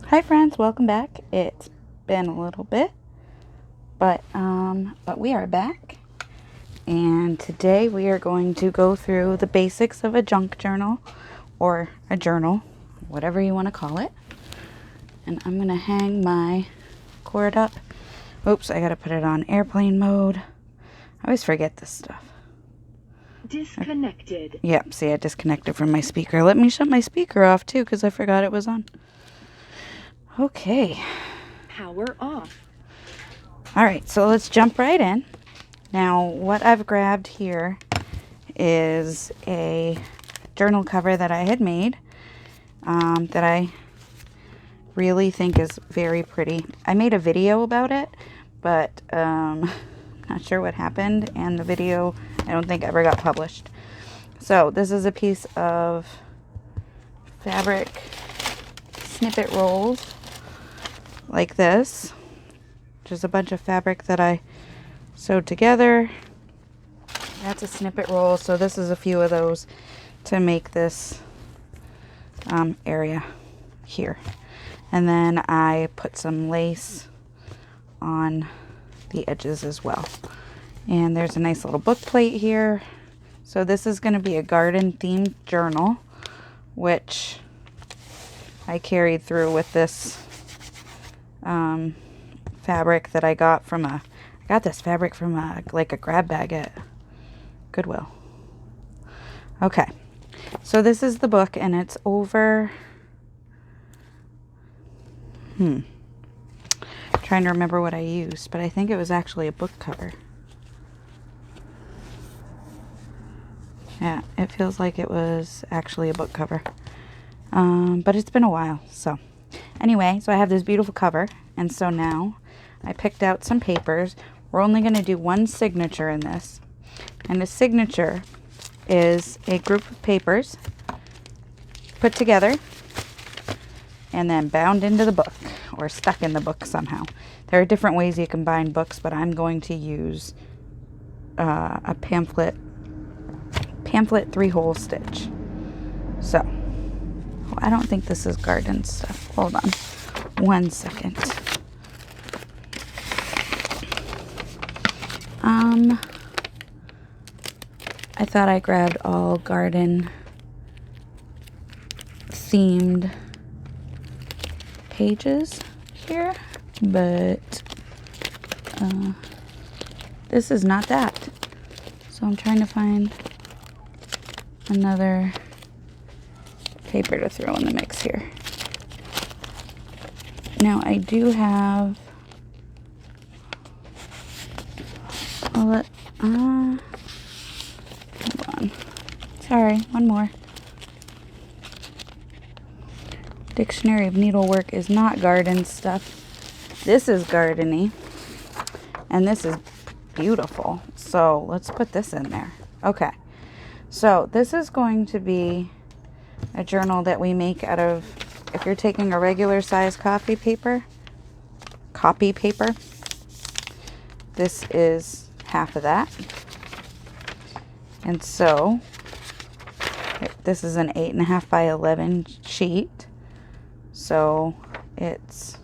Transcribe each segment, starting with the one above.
Hi friends, welcome back. It's been a little bit, but we are back. And today we are going to go through the basics of a junk journal or a journal, whatever you want to call it. And I'm going to hang my cord up. Oops, I got to put it on airplane mode. I always forget this stuff. Disconnected. Yep, see, I disconnected from my speaker. Let me shut my speaker off too because I forgot it was on. Okay. Power off. All right, so let's jump right in. Now, what I've grabbed here is a journal cover that I had made that I really think is very pretty. I made a video about it, but not sure what happened, and the video I don't think ever got published. So this is a piece of fabric snippet rolls like this. Just a bunch of fabric that I sewed together. That's a snippet roll, so this is a few of those to make this area here. And then I put some lace on the edges as well. And there's a nice little book plate here. So this is going to be a garden themed journal, which I carried through with this fabric that I got from I got this fabric from like a grab bag at Goodwill. Okay, so this is the book, and it's over trying to remember what I used, but I think it was actually a book cover. Yeah, it feels like it was actually a book cover, but it's been a while. So anyway, so I have this beautiful cover, and so now I picked out some papers. We're only going to do one signature in this, and the signature is a group of papers put together and then bound into the book or stuck in the book somehow. There are different ways you can bind books, but I'm going to use a pamphlet 3-hole stitch. So I don't think this is garden stuff. Hold on 1 second. I thought I grabbed all garden themed pages here, but this is not that. So I'm trying to find another paper to throw in the mix here. Now I do have hold on. Sorry, one more. Dictionary of Needlework is not garden stuff. This is gardeny, and this is beautiful. So let's put this in there. Okay. So this is going to be a journal that we make out of, if you're taking a regular size copy paper, this is half of that. And so this is an 8.5 by 11 sheet. So it's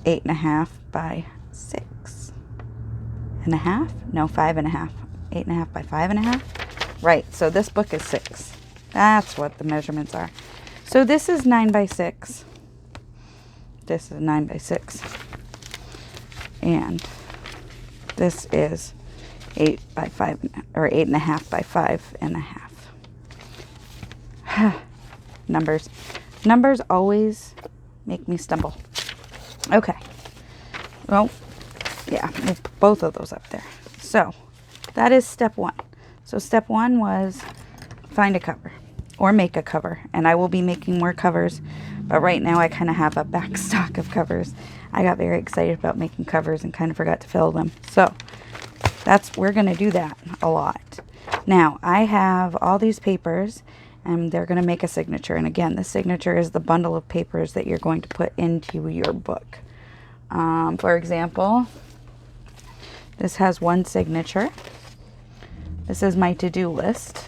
8.5 by 6.5. No, 5.5. 8.5 by 5.5. Right, so this book is 6. That's what the measurements are. So this is 9 by 6. This is 9 by 6. And this is 8 by 5, or 8.5 by 5.5. Numbers always make me stumble. Okay. Well, yeah, move both of those up there. So that is step 1. So step 1 was find a cover or make a cover. And I will be making more covers, but right now I kind of have a back stock of covers. I got very excited about making covers and kind of forgot to fill them. So we're going to do that a lot. Now I have all these papers, and they're going to make a signature. And again, the signature is the bundle of papers that you're going to put into your book. For example, this has one signature. This is my to-do list.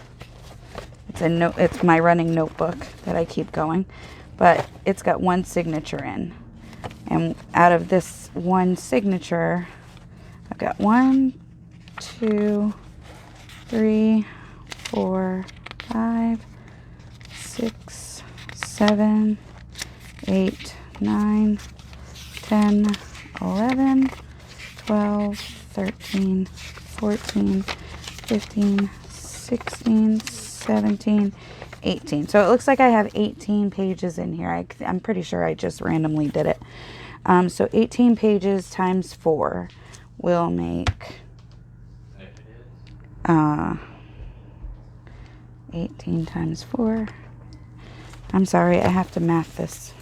It's my running notebook that I keep going. but it's got one signature in. And out of this one signature, I've got 1, 2, 3, 4, 5, 6, 7, 8, 9, 10, 11, 12, 13, 14, 15, 16, 17, 18. So it looks like I have 18 pages in here. I'm pretty sure I just randomly did it. So 18 pages times 4 will make 18 times 4. I'm sorry, I have to math this.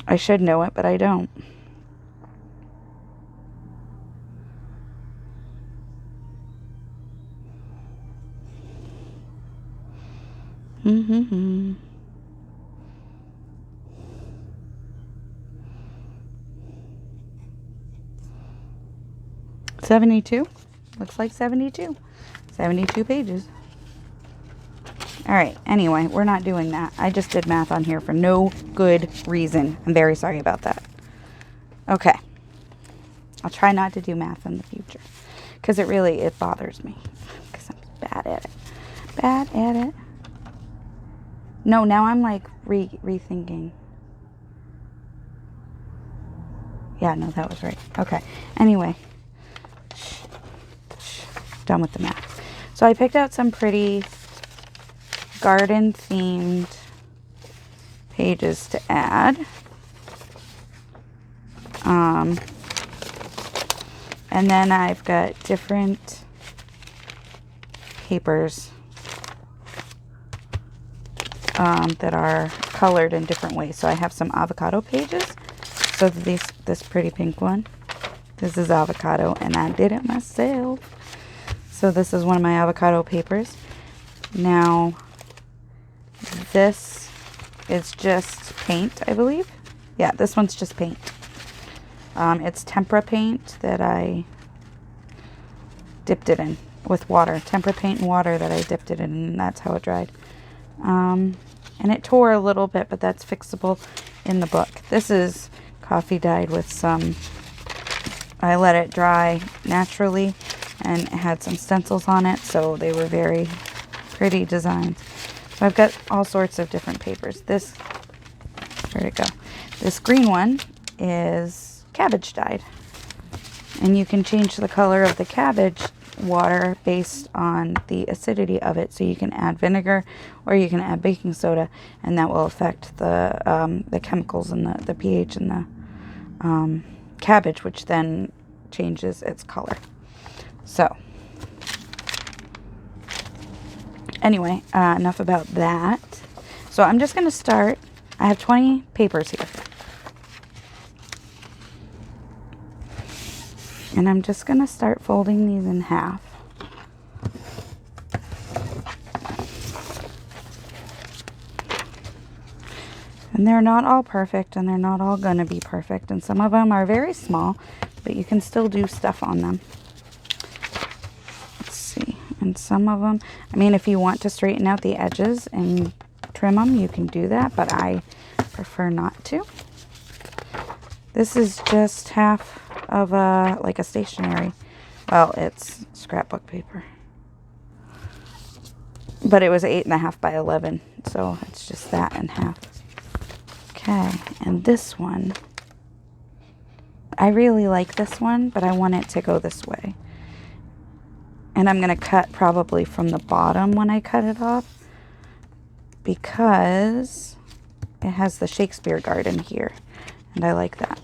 I should know it, but I don't. Mm-hmm. 72. Looks like 72. 72 pages. All right. Anyway, we're not doing that. I just did math on here for no good reason. I'm very sorry about that. Okay. I'll try not to do math in the future. Because it bothers me. Because I'm bad at it. Bad at it. No, now I'm like rethinking. Yeah, no, that was right. Okay. Anyway. Done with the math. So I picked out some pretty garden themed pages to add. And then I've got different papers that are colored in different ways. So I have some avocado pages. So this pretty pink one, this is avocado, and I did it myself. So this is one of my avocado papers. Now, this is just paint, I believe. Yeah, this one's just paint. It's tempera paint that I dipped it in with water. Tempera paint and water that I dipped it in, and that's how it dried. And it tore a little bit, but that's fixable in the book. This is coffee dyed with some, I let it dry naturally, and it had some stencils on it, so they were very pretty designs. So I've got all sorts of different papers. This, where'd it go? This green one is cabbage dyed. And you can change the color of the cabbage water based on the acidity of it. So you can add vinegar or you can add baking soda, and that will affect the chemicals and the pH in the cabbage, which then changes its color. So anyway, enough about that. So I'm just going to start. I have 20 papers here. And I'm just going to start folding these in half. And they're not all perfect, and they're not all going to be perfect. And some of them are very small, but you can still do stuff on them. Let's see. And some of them, I mean, if you want to straighten out the edges and trim them, you can do that, but I prefer not to. This is just half of like a stationery. Well, it's scrapbook paper. But it was 8.5 by 11, so it's just that in half. Okay, and this one, I really like this one, but I want it to go this way. And I'm going to cut probably from the bottom when I cut it off, because it has the Shakespeare garden here, and I like that.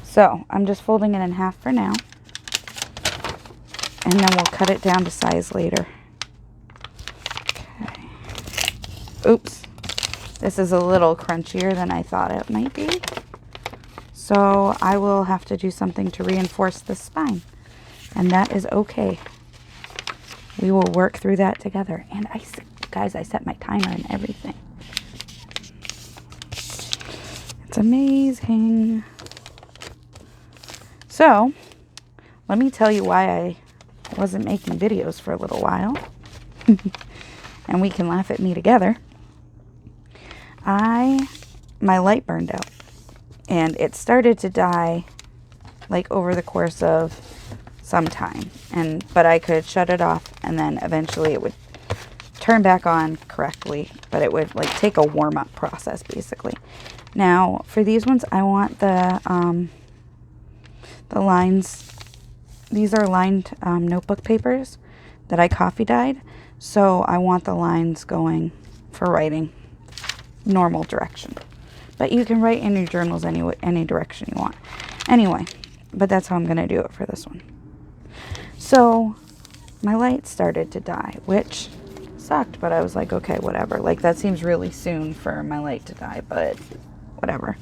So I'm just folding it in half for now, and then we'll cut it down to size later. Okay. Oops. This is a little crunchier than I thought it might be. So I will have to do something to reinforce the spine, and that is okay. We will work through that together. And guys, I set my timer and everything. It's amazing. So, let me tell you why I wasn't making videos for a little while. and we can laugh at me together. My light burned out, and it started to die like over the course of some time, but I could shut it off, and then eventually it would turn back on correctly, but it would like take a warm-up process basically. Now for these ones, I want the lines. These are lined notebook papers that I coffee dyed, so I want the lines going for writing normal direction, but you can write in your journals any direction you want anyway, but that's how I'm going to do it for this one. So my light started to die, which sucked, but I was like, okay, whatever, like that seems really soon for my light to die, but whatever.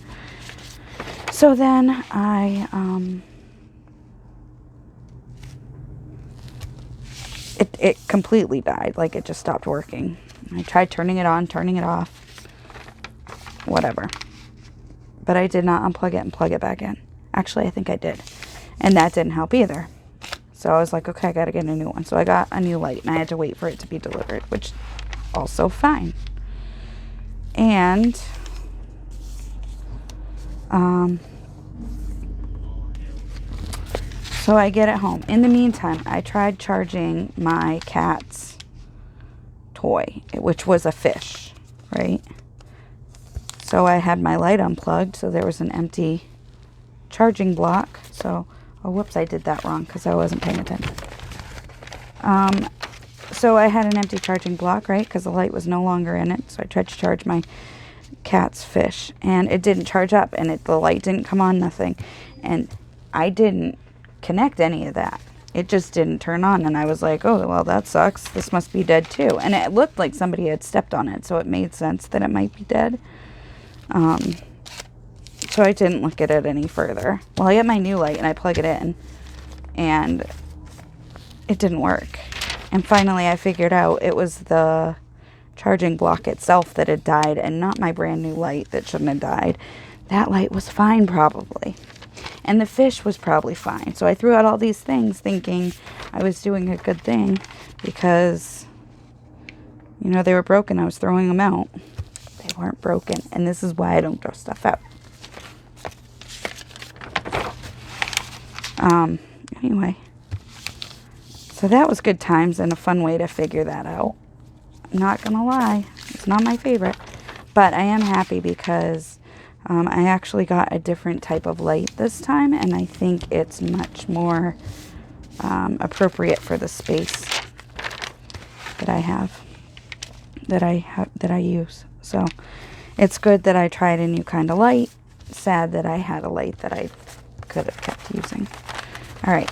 So then it completely died, like it just stopped working. I tried turning it on, turning it off, whatever, but I did not unplug it and plug it back in. Actually, I think I did, and that didn't help either. So I was like, okay, I gotta get a new one. So I got a new light, and I had to wait for it to be delivered, which also fine. And so I get it home. In the meantime, I tried charging my cat's toy, which was a fish, right? So I had my light unplugged, so there was an empty charging block. So, oh, whoops, I did that wrong because I wasn't paying attention. So I had an empty charging block, right, because the light was no longer in it. So I tried to charge my cat's fish, and it didn't charge up, and the light didn't come on, nothing. And I didn't connect any of that. It just didn't turn on, and I was like, oh, well, that sucks. This must be dead too. And it looked like somebody had stepped on it, so it made sense that it might be dead. So I didn't look at it any further. Well, I get my new light and I plug it in, and it didn't work. And finally I figured out it was the charging block itself that had died, and not my brand new light that shouldn't have died. That light was fine probably, and the fish was probably fine. So I threw out all these things thinking I was doing a good thing because, you know, they were broken. I was throwing them out. They weren't broken, and this is why I don't throw stuff out. Anyway, so that was good times and a fun way to figure that out. I'm not gonna lie, it's not my favorite, but I am happy because I actually got a different type of light this time, and I think it's much more appropriate for the space that I have, that I use. So it's good that I tried a new kind of light. Sad that I had a light that I could have kept using. All right.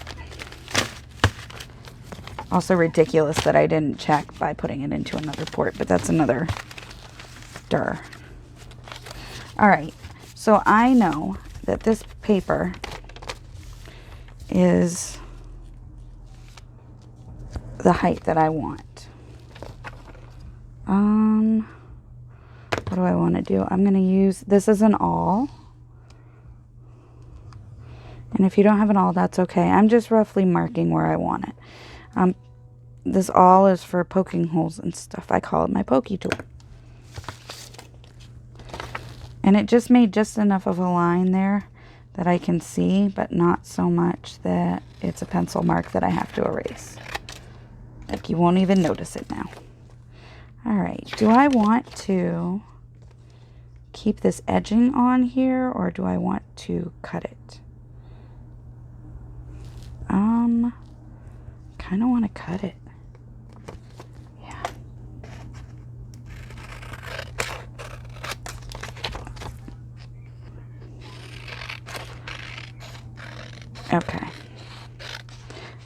Also ridiculous that I didn't check by putting it into another port, but that's another dir. All right. So I know that this paper is the height that I want. What do I want to do? I'm going to use, this is an awl. And if you don't have an awl, that's okay. I'm just roughly marking where I want it. This awl is for poking holes and stuff. I call it my pokey tool. And it just made just enough of a line there that I can see, but not so much that it's a pencil mark that I have to erase. Like, you won't even notice it now. All right. Do I want to keep this edging on here, or do I want to cut it? Kind of want to cut it. Yeah. Okay.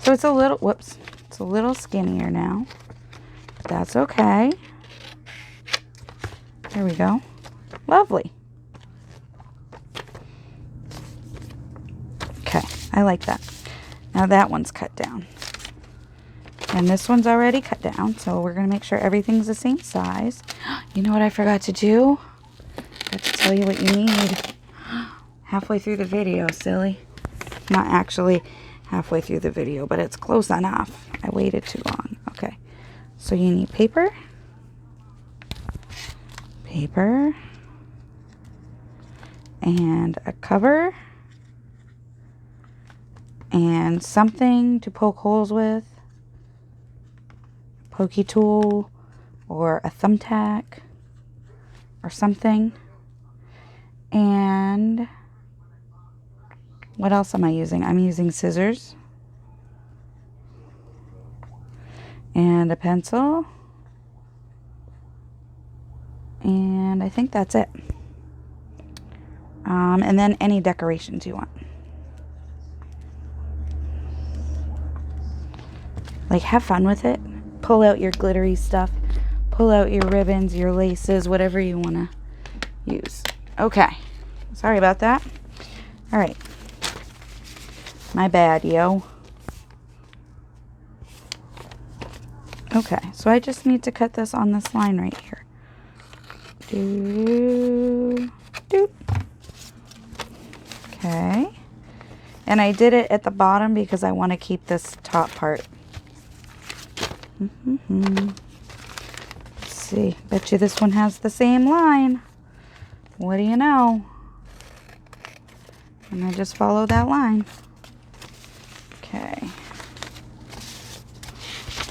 So it's a little, whoops, it's a little skinnier now. But that's okay. There we go. Lovely. Okay, I like that. Now that one's cut down. And this one's already cut down, so we're going to make sure everything's the same size. You know what I forgot to do? I forgot to tell you what you need. Halfway through the video, silly. Not actually halfway through the video, but it's close enough. I waited too long. Okay, so you need paper. paper and a cover and something to poke holes with, a pokey tool or a thumbtack or something. And what else am I using? I'm using scissors and a pencil, and I think that's it. And then any decorations you want. Like, have fun with it. Pull out your glittery stuff. Pull out your ribbons, your laces, whatever you want to use. Okay. Sorry about that. All right. My bad, yo. Okay, so I just need to cut this on this line right here. Okay. And I did it at the bottom because I want to keep this top part. Let's see. Bet you this one has the same line. What do you know? And I just follow that line. Okay.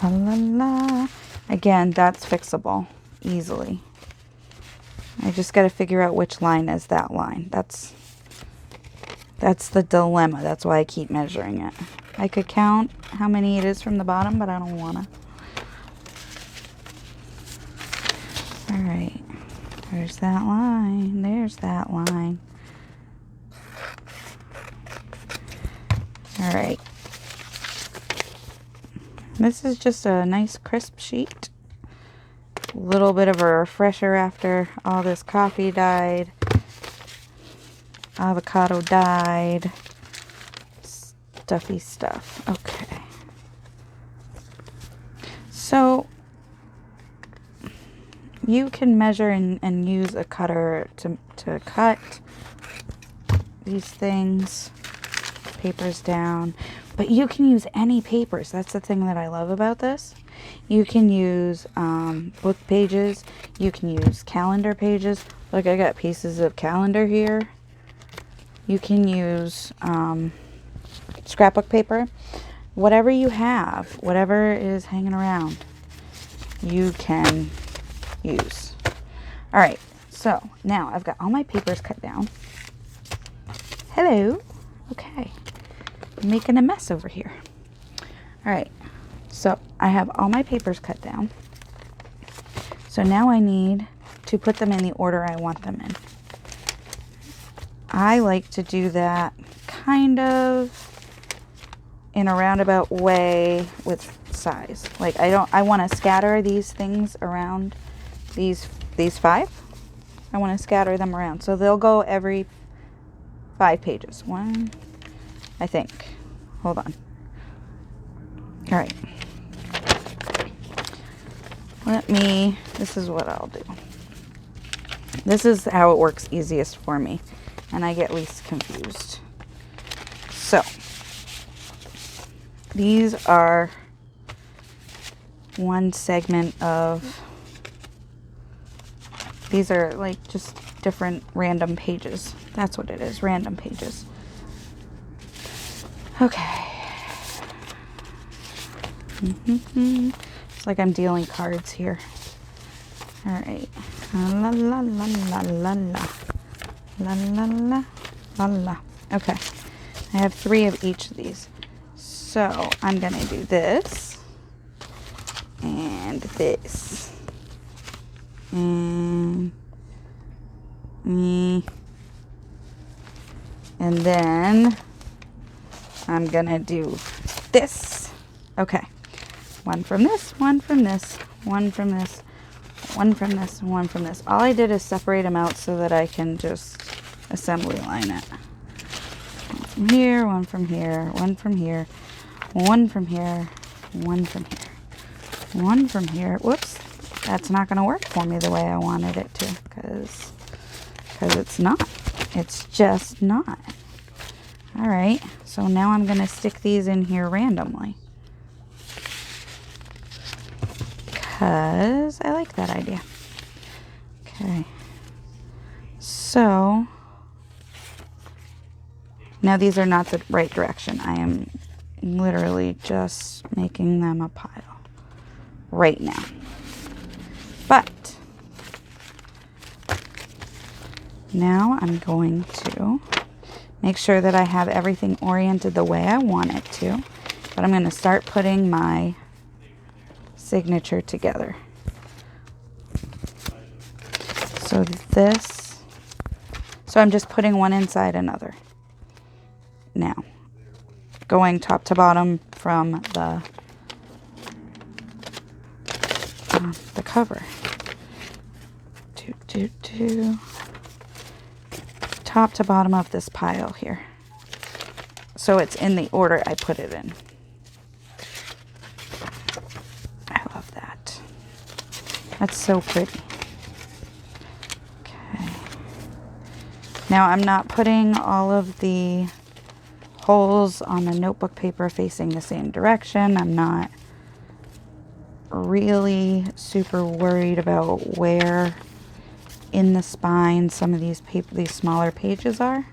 La la la. Again, that's fixable easily. I just got to figure out which line is that line. That's the dilemma. That's why I keep measuring it. I could count how many it is from the bottom, but I don't want to. All right. There's that line. There's that line. All right. This is just a nice crisp sheet. A little bit of a refresher after all this coffee died. Avocado dyed. Stuffy stuff. Okay. So you can measure and use a cutter to cut these things, papers down, but you can use any papers. That's the thing that I love about this. You can use book pages, you can use calendar pages. Look, I got pieces of calendar here. You can use scrapbook paper. Whatever you have, whatever is hanging around, you can use. All right, so now I've got all my papers cut down. Hello. Okay, I'm making a mess over here. All right, so I have all my papers cut down. So now I need to put them in the order I want them in. I like to do that kind of in a roundabout way with size. Like I want to scatter these things around, these 5. I want to scatter them around. So they'll go every 5 pages. 1, I think. Hold on. All right. This is what I'll do. This is how it works easiest for me, and I get least confused. So, these are one segment of, these are like just different random pages. That's what it is, random pages. Okay. It's like I'm dealing cards here. All right. La la la la la la. La la la la la. Okay. I have 3 of each of these. So I'm going to do this. And this. And then I'm going to do this. Okay. 1 from this, 1 from this, 1 from this, 1 from this, 1 from this. All I did is separate them out so that I can just assembly line it. 1 from here, 1 from here, 1 from here, 1 from here, 1 from here, 1 from here. Whoops, that's not going to work for me the way I wanted it to, because it's not. It's just not. All right, so now I'm going to stick these in here randomly, because I like that idea. Okay. So, now these are not the right direction. I am literally just making them a pile right now. But now I'm going to make sure that I have everything oriented the way I want it to. But I'm going to start putting my signature together. So I'm just putting one inside another. Now, going top to bottom from the cover. Top to bottom of this pile here. So it's in the order I put it in. I love that. That's so pretty. Okay. Now I'm not putting all of the holes on the notebook paper facing the same direction. I'm not really super worried about where in the spine some of these smaller pages are.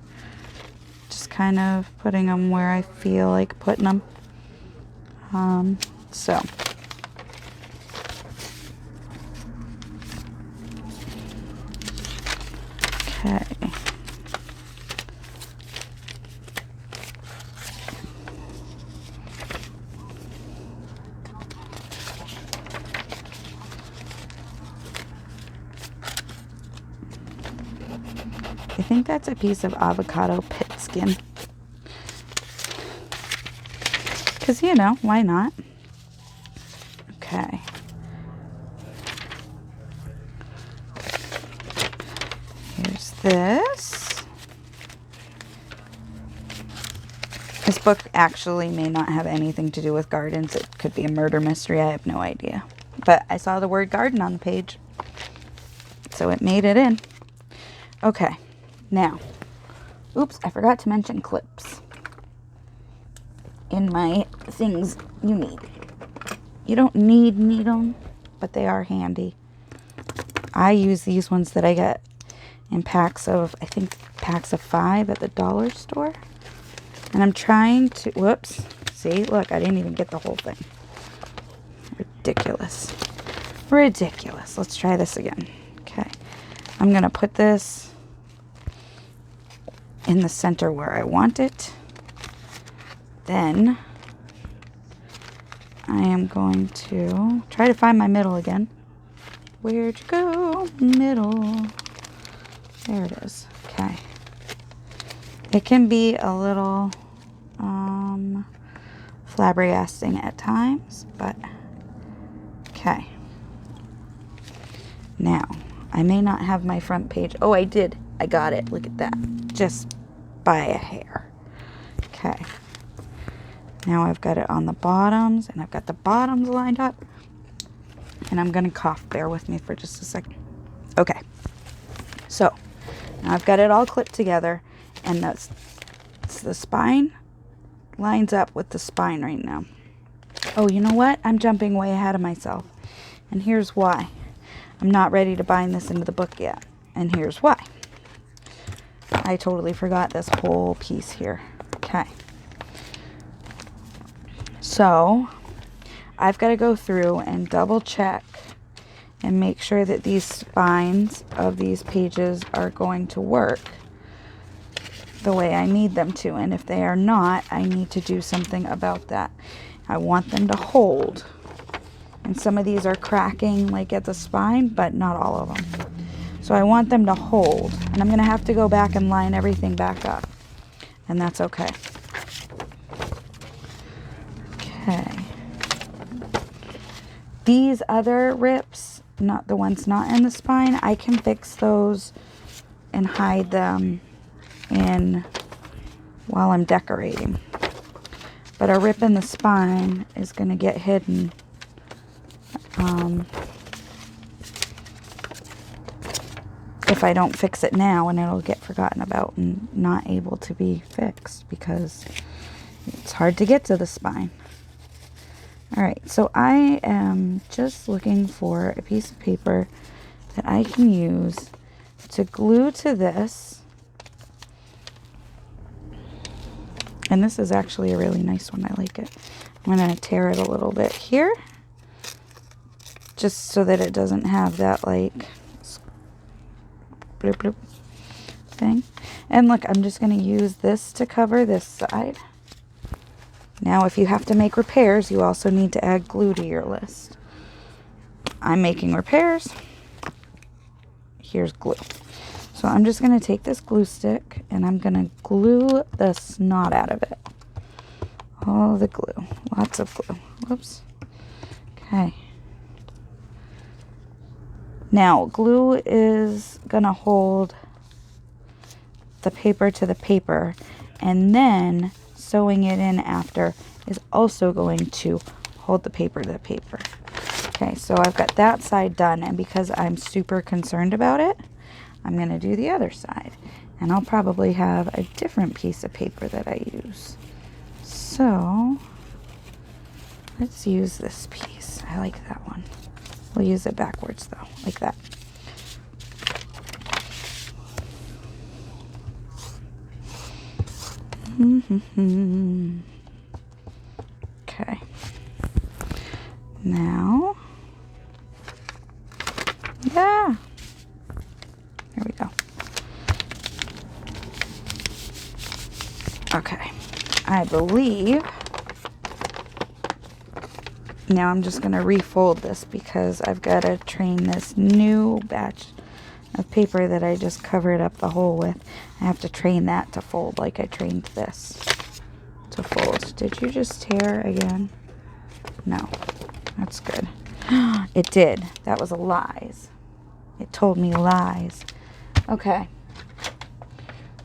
Just kind of putting them where I feel like putting them. So okay. I think that's a piece of avocado pit skin. Because, you know, why not? Okay. Here's this. This book actually may not have anything to do with gardens. It could be a murder mystery. I have no idea. But I saw the word garden on the page, so it made it in. Okay. Now, oops, I forgot to mention clips in my things you need. You don't need them, but they are handy. I use these ones that I get in packs of, I think packs of 5 at the dollar store. And I'm trying to, whoops, see, look, I didn't even get the whole thing. Ridiculous. Ridiculous. Let's try this again. Okay. I'm going to put this in the center where I want it. Then I am going to try to find my middle again. Where'd you go? Middle. There it is. Okay. It can be a little flabbergasting at times, but okay. Now, I may not have my front page. Oh, I did. I got it. Look at that. Just by a hair. Okay. Now I've got it on the bottoms, and I've got the bottoms lined up. And I'm going to cough. Bear with me for just a second. Okay. So, now I've got it all clipped together, and the spine lines up with the spine right now. Oh, you know what? I'm jumping way ahead of myself. And here's why. I'm not ready to bind this into the book yet. And here's why. I totally forgot this whole piece here. Okay. So, I've got to go through and double check and make sure that these spines of these pages are going to work the way I need them to. And if they are not, I need to do something about that. I want them to hold. And some of these are cracking like at the spine, but not all of them. So I want them to hold. And I'm going to have to go back and line everything back up. And that's okay. Okay. These other rips, not the ones not in the spine, I can fix those and hide them in while I'm decorating. But a rip in the spine is going to get hidden. If I don't fix it now, and it'll get forgotten about and not able to be fixed because it's hard to get to the spine. Alright, so I am just looking for a piece of paper that I can use to glue to this. And this is actually a really nice one. I like it. I'm going to tear it a little bit here, just so that it doesn't have that like bloop bloop thing. And look, I'm just going to use this to cover this side. Now, if you have to make repairs, you also need to add glue to your list. I'm making repairs. Here's glue. So I'm just going to take this glue stick and I'm going to glue the snot out of it. All the glue. Lots of glue. Whoops. Okay. Now, glue is going to hold the paper to the paper, and then sewing it in after is also going to hold the paper to the paper. Okay, so I've got that side done, and because I'm super concerned about it, I'm going to do the other side. And I'll probably have a different piece of paper that I use. So, let's use this piece. I like that one. We'll use it backwards though, like that. Okay. Now, yeah. There we go. Okay. I believe now I'm just going to refold this because I've got to train this new batch of paper that I just covered up the hole with. I have to train that to fold like I trained this to fold. Did you just tear again? No. That's good. It did. That was a lies. It told me lies. Okay.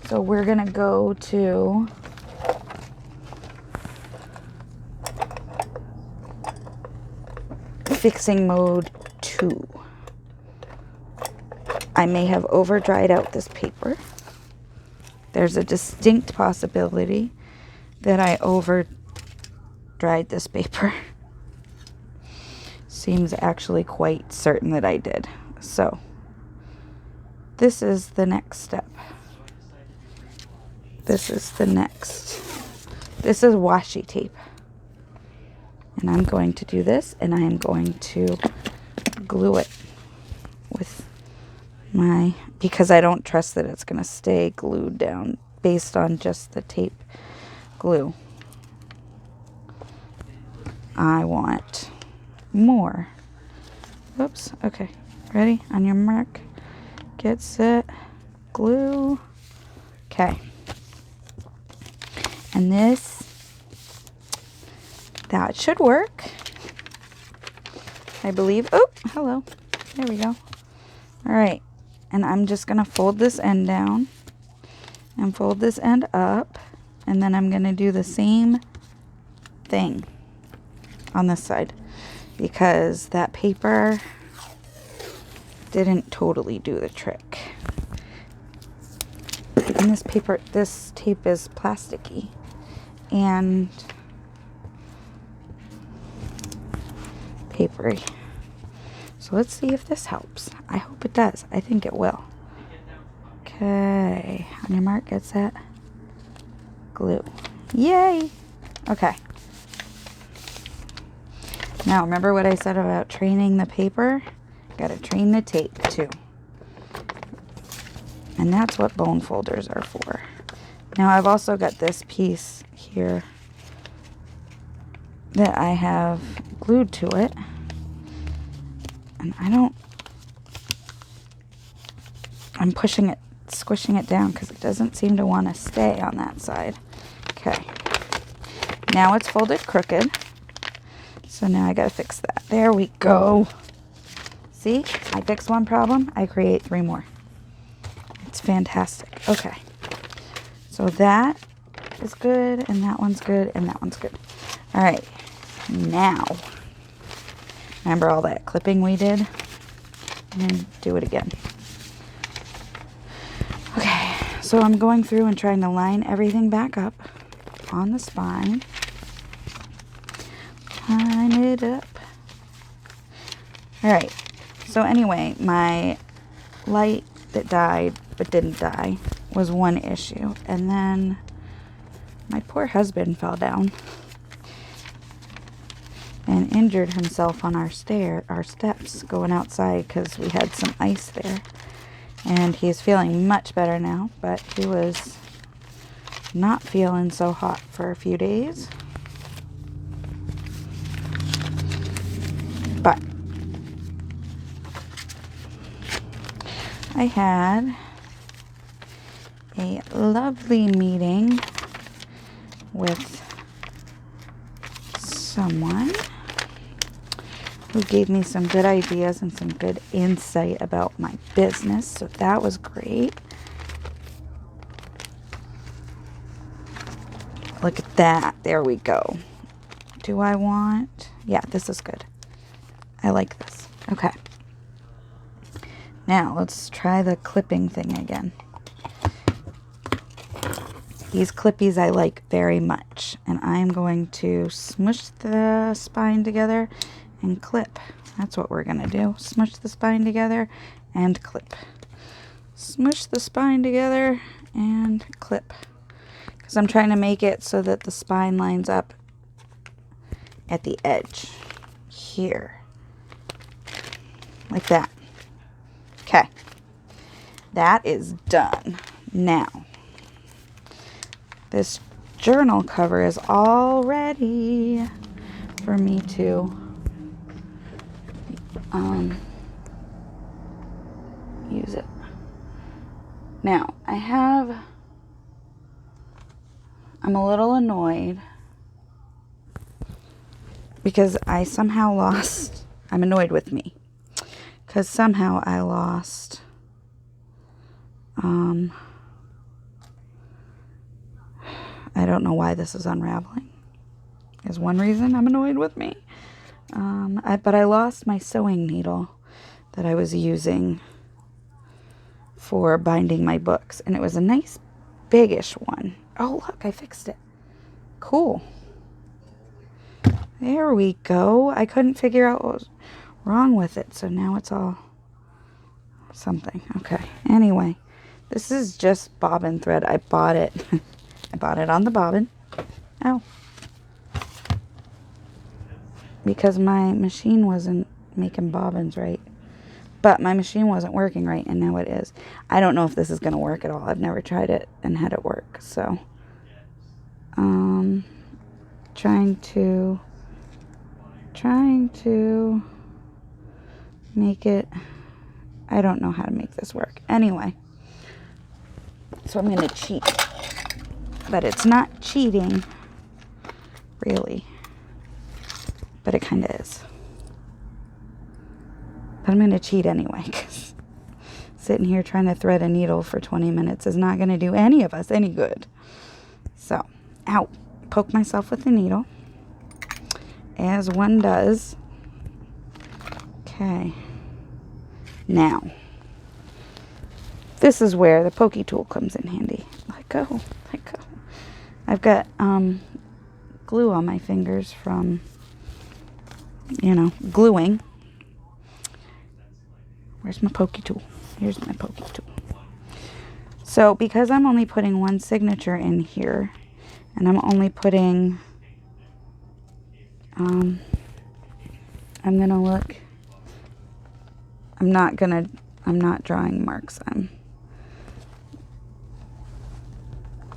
So we're going to go to fixing mode 2. I may have over dried out this paper. There's a distinct possibility that I over dried this paper. Seems actually quite certain that I did. So this is the next step. This is the next. This is washi tape. And I'm going to do this, and I am going to glue it with my, because I don't trust that it's going to stay glued down based on just the tape glue. I want more. Oops. Okay. Ready? On your mark. Get set. Glue. Okay. And this, that should work. I believe. Oh, hello. There we go. All right. And I'm just going to fold this end down and fold this end up. And then I'm going to do the same thing on this side because that paper didn't totally do the trick. And this paper, this tape is plasticky and papery. So let's see if this helps. I hope it does. I think it will. Okay. On your mark, get set. Glue. Yay! Okay. Now, remember what I said about training the paper? Gotta train the tape, too. And that's what bone folders are for. Now, I've also got this piece here that I have glued to it. And I'm pushing it, squishing it down because it doesn't seem to want to stay on that side. Okay. Now it's folded crooked. So now I got to fix that. There we go. See? I fix one problem, I create 3 more. It's fantastic. Okay. So that is good, and that one's good, and that one's good. All right. Now, remember all that clipping we did? And do it again. Okay. So I'm going through and trying to line everything back up on the spine. Line it up. All right. So anyway, my light that died but didn't die was one issue. And then my poor husband fell down and injured himself on our steps going outside because we had some ice there. And he's feeling much better now, but he was not feeling so hot for a few days. But I had a lovely meeting with someone who gave me some good ideas and some good insight about my business. So that was great. Look at that. There we go. Do I want... Yeah, this is good. I like this. Okay. Now, let's try the clipping thing again. These clippies I like very much. And I'm going to smush the spine together and clip. That's what we're going to do. Smush the spine together and clip. Smush the spine together and clip. Because I'm trying to make it so that the spine lines up at the edge. Here. Like that. Okay. That is done. Now, this journal cover is all ready for me to use it. Now, I'm a little annoyed because I somehow lost, I'm annoyed with me because somehow I lost I don't know why this is unraveling. Is one reason I'm annoyed with me. But I lost my sewing needle that I was using for binding my books. And it was a nice biggish one. Oh, look, I fixed it. Cool. There we go. I couldn't figure out what was wrong with it. So now it's all something. Okay. Anyway, this is just bobbin thread. I bought it. I bought it on the bobbin. Oh. Because my machine wasn't making bobbins right. But my machine wasn't working right, and now it is. I don't know if this is going to work at all. I've never tried it and had it work. So, trying to make it, I don't know how to make this work. Anyway, so I'm going to cheat. But it's not cheating, really. But it kind of is. But I'm going to cheat anyway, because sitting here trying to thread a needle for 20 minutes is not going to do any of us any good. So, ow. Poke myself with the needle, as one does. Okay. Now, this is where the pokey tool comes in handy. Let go. Let go. I've got glue on my fingers from, gluing. Where's my pokey tool? Here's my pokey tool. So, because I'm only putting one signature in here, and I'm only putting, I'm not drawing marks.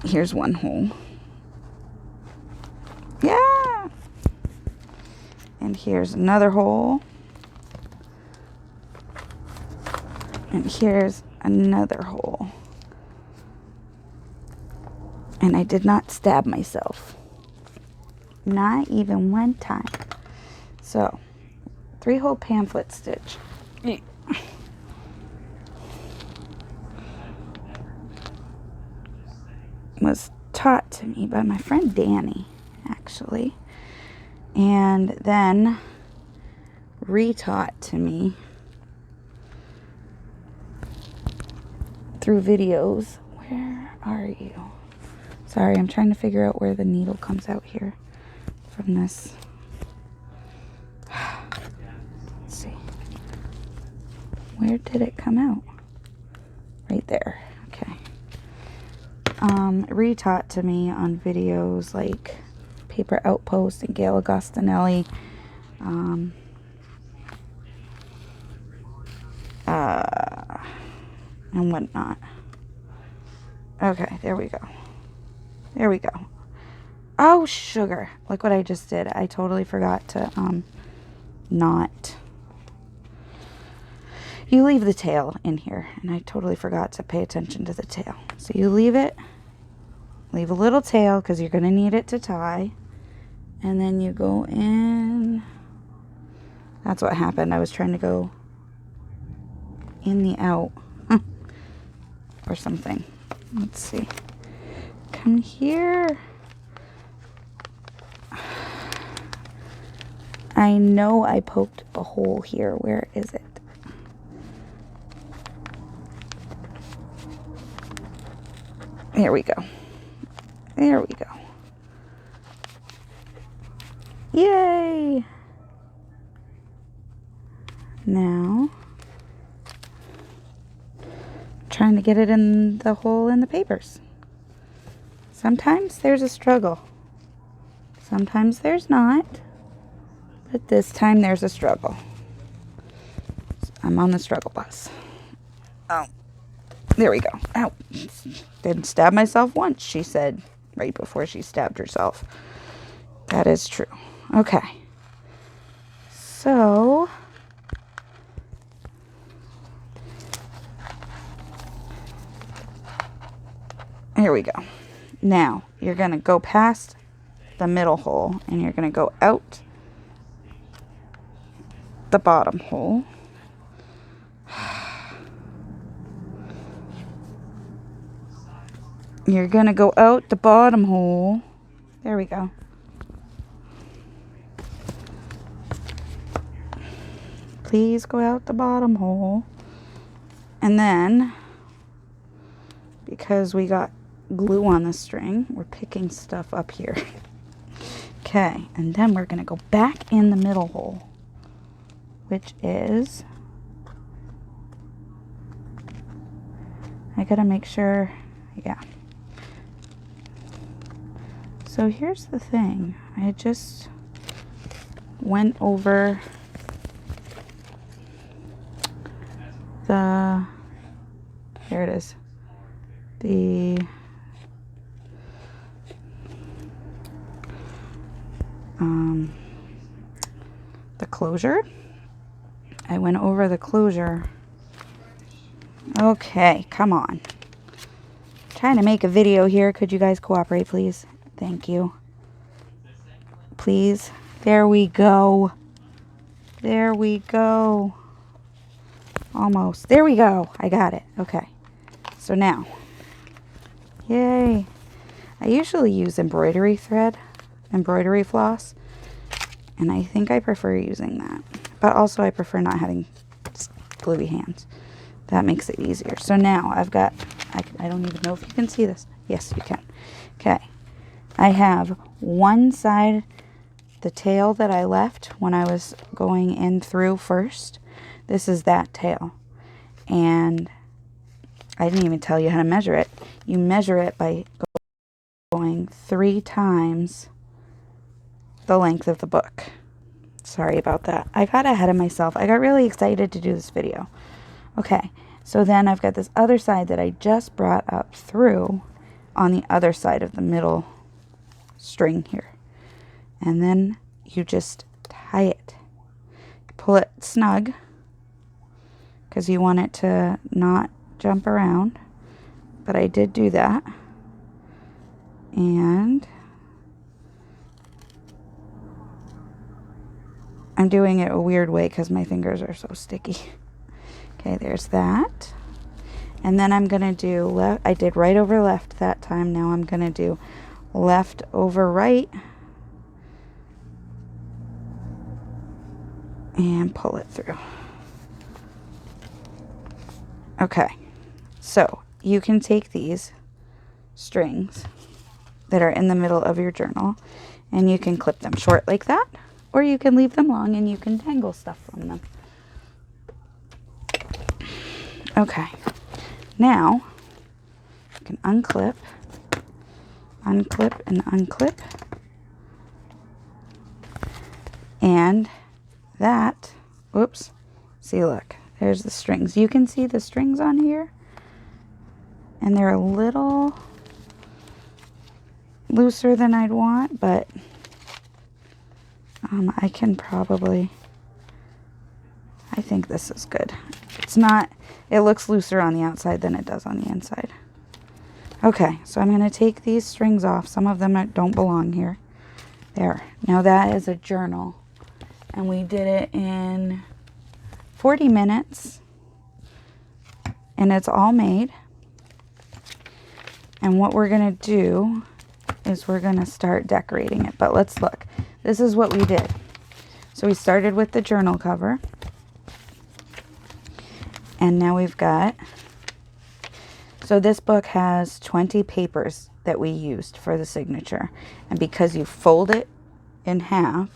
Here's one hole. Yeah! And here's another hole. And here's another hole. And I did not stab myself. Not even one time. So, 3-hole pamphlet stitch. Was taught to me by my friend Danny, actually. And then retaught to me through videos. Where are you? Sorry, I'm trying to figure out where the needle comes out here from this. Let's see. Where did it come out? Right there. Okay. Retaught to me on videos like Paper Outpost and Gail Agostinelli. And whatnot. Okay, there we go. There we go. Oh, sugar. Look what I just did. I totally forgot to, not... You leave the tail in here, and I totally forgot to pay attention to the tail. So you leave it, leave a little tail, because you're going to need it to tie, and then you go in. That's what happened. I was trying to go in the out, or something. Let's see. Come here. I know I poked a hole here. Where is it? There we go. There we go. Yay! Now, trying to get it in the hole in the papers. Sometimes there's a struggle. Sometimes there's not. But this time there's a struggle. I'm on the struggle bus. Oh, there we go. Ow. Didn't stab myself once, she said right before she stabbed herself. That is true. Okay. So, here we go. Now, you're going to go past the middle hole, and you're going to go out the bottom hole. You're going to go out the bottom hole. There we go. Please go out the bottom hole. And then, because we got glue on the string, we're picking stuff up here. Okay, and then we're going to go back in the middle hole, which is, I got to make sure, yeah. So here's the thing. I just went over the, there it is, the closure. I went over the closure. Okay, come on. Trying to make a video here. Could you guys cooperate, please? Thank you. Please. There we go. There we go. Almost. There we go. I got it. Okay. So now. Yay. I usually use embroidery thread, embroidery floss, and I think I prefer using that. But also I prefer not having gluey hands. That makes it easier. So now I've got, I don't even know if you can see this. Yes, you can. Okay. I have one side, the tail that I left when I was going in through first. This is that tail. And I didn't even tell you how to measure it. You measure it by going 3 times the length of the book. Sorry about that. I got ahead of myself. I got really excited to do this video. Okay, so then I've got this other side that I just brought up through on the other side of the middle string here. And then you just tie it. Pull it snug because you want it to not jump around. But I did do that. And I'm doing it a weird way because my fingers are so sticky. Okay, there's that. And then I'm going to do left. I did right over left that time. Now I'm going to do left over right. And pull it through. Okay, so you can take these strings that are in the middle of your journal and you can clip them short like that, or you can leave them long and you can tangle stuff from them. Okay, now you can unclip, unclip, and unclip. And that, whoops, see, look, there's the strings. You can see the strings on here, and they're a little looser than I'd want, but I can probably, I think this is good. It's not, it looks looser on the outside than it does on the inside. Okay, so I'm going to take these strings off. Some of them don't belong here. There. Now that is a journal, and we did it in 40 minutes, and it's all made. And what we're going to do is we're going to start decorating it. But let's look. This is what we did. So we started with the journal cover. And now we've got, so this book has 20 papers that we used for the signature. And because you fold it in half,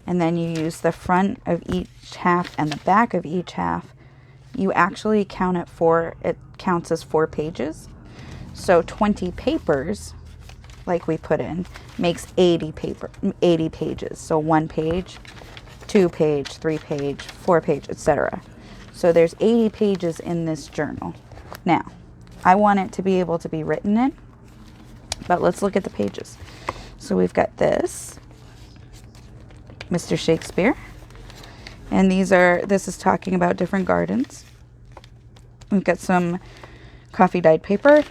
and then you use the front of each half and the back of each half, you actually count it it counts as 4 pages. So 20 papers, like we put in, makes 80 pages. So 1 page, 2 page, 3 page, 4 page, etc. So there's 80 pages in this journal. Now, I want it to be able to be written in, but let's look at the pages. So we've got this, Mr. Shakespeare, and this is talking about different gardens. We've got some coffee dyed paper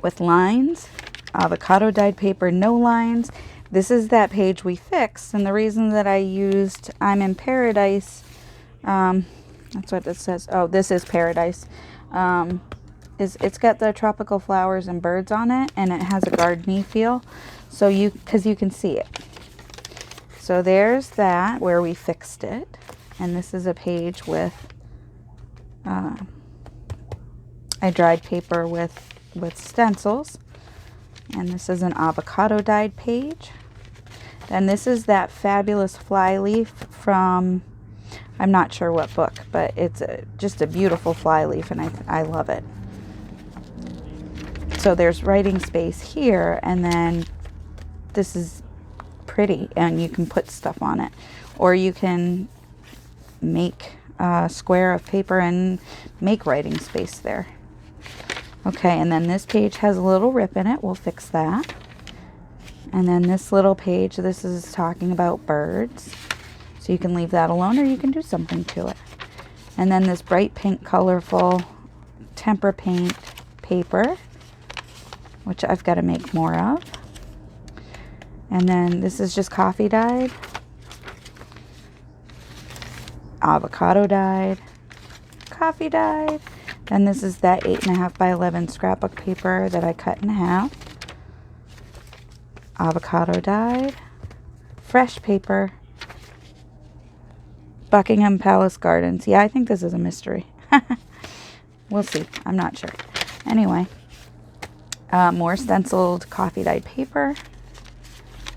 with lines, avocado dyed paper, no lines. This is that page we fixed, and the reason that I used I'm in Paradise, that's what it says. Oh, this is Paradise. It's got the tropical flowers and birds on it, and it has a gardeny feel. So because you can see it. So there's that where we fixed it, and this is a page with I dried paper with stencils, and this is an avocado dyed page. Then this is that fabulous fly leaf from, I'm not sure what book, but it's just a beautiful fly leaf, and I love it. So there's writing space here, and then this is pretty, and you can put stuff on it. Or you can make a square of paper and make writing space there. Okay, and then this page has a little rip in it. We'll fix that. And then this little page, this is talking about birds. So you can leave that alone, or you can do something to it. And then this bright pink, colorful tempera paint paper, which I've got to make more of. And then this is just coffee dyed, avocado dyed, coffee dyed. Then this is that 8.5 by 11 scrapbook paper that I cut in half. Avocado dyed, fresh paper, Buckingham Palace Gardens. Yeah, I think this is a mystery. We'll see. I'm not sure. Anyway, more stenciled coffee dyed paper,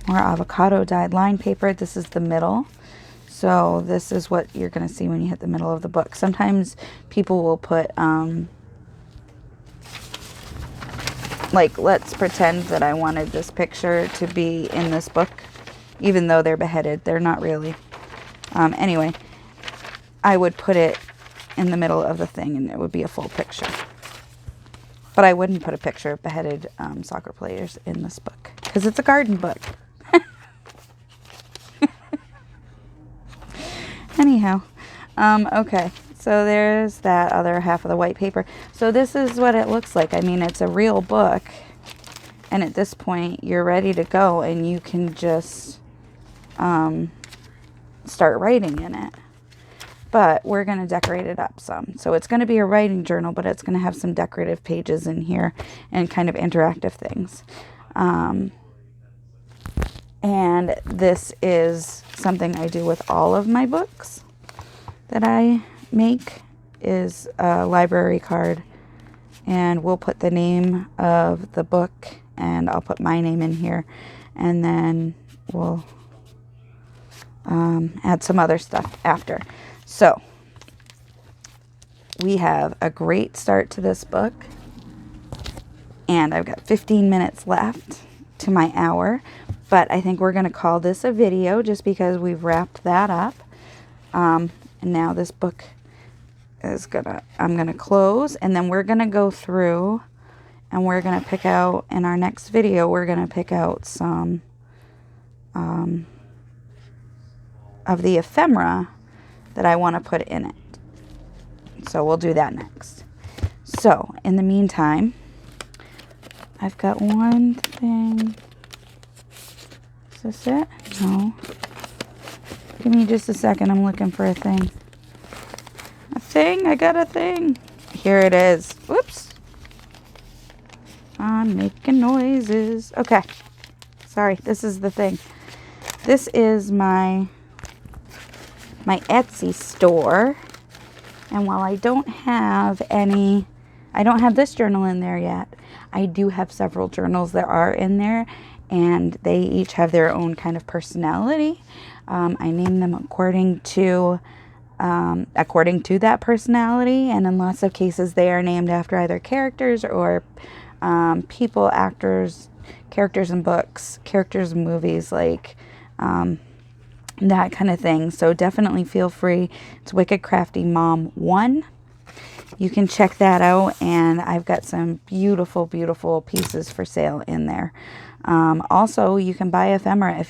more avocado dyed line paper. This is the middle. So this is what you're going to see when you hit the middle of the book. Sometimes people will put, like, let's pretend that I wanted this picture to be in this book, even though they're beheaded. They're not really. Anyway, I would put it in the middle of the thing, and it would be a full picture. But I wouldn't put a picture of beheaded soccer players in this book, because it's a garden book. Anyhow, okay, so there's that other half of the white paper. So this is what it looks like. I mean, it's a real book, and at this point, you're ready to go, and you can just start writing in it. But we're going to decorate it up some. So it's going to be a writing journal, but it's going to have some decorative pages in here and kind of interactive things. And this is something I do with all of my books that I make, is a library card. And we'll put the name of the book, and I'll put my name in here. And then we'll add some other stuff after. So we have a great start to this book. And I've got 15 minutes left to my hour. But I think we're going to call this a video just because we've wrapped that up. And now this book is I'm going to close. And then we're going to go through and we're going to pick out, in our next video, we're going to pick out some of the ephemera that I want to put in it. So we'll do that next. So in the meantime, I've got one thing. Is this it? No. Give me just a second. I'm looking for a thing. A thing? I got a thing. Here it is. Whoops. I'm making noises. Okay. Sorry. This is the thing. This is my Etsy store. And while I don't have this journal in there yet, I do have several journals that are in there, and they each have their own kind of personality. I name them according to that personality, and in lots of cases they are named after either characters or people, actors, characters in books, characters in movies, like that kind of thing. So definitely feel free. It's WickedCrafty Mom 1. You can check that out, and I've got some beautiful, beautiful pieces for sale in there. Also, you can buy ephemera if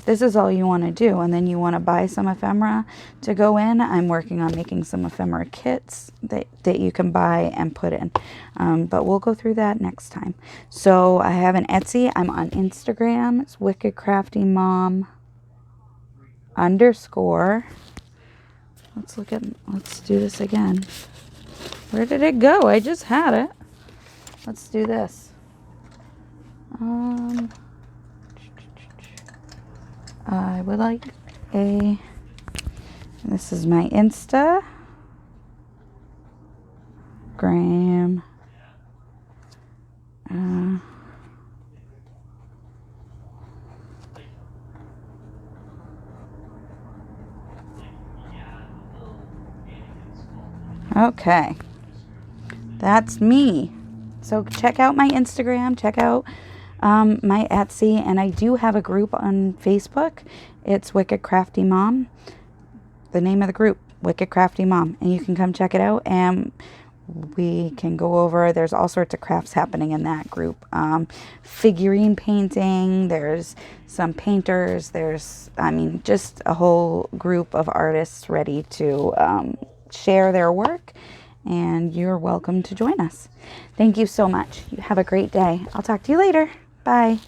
this is all you want to do, and then you want to buy some ephemera to go in. I'm working on making some ephemera kits that you can buy and put in. But we'll go through that next time. So I have an Etsy. I'm on Instagram. It's WickedCraftyMom_. Let's do this again. Where did it go? I just had it. Let's do this. I would like this is my Instagram. Okay. That's me. So check out my Instagram, check out my Etsy, and I do have a group on Facebook. It's WickedCrafty Mom. The name of the group, WickedCrafty Mom, and you can come check it out, and we can go over. There's all sorts of crafts happening in that group. Figurine painting. There's some painters. There's, just a whole group of artists ready to share their work. And you're welcome to join us. Thank you so much. You have a great day. I'll talk to you later. Bye.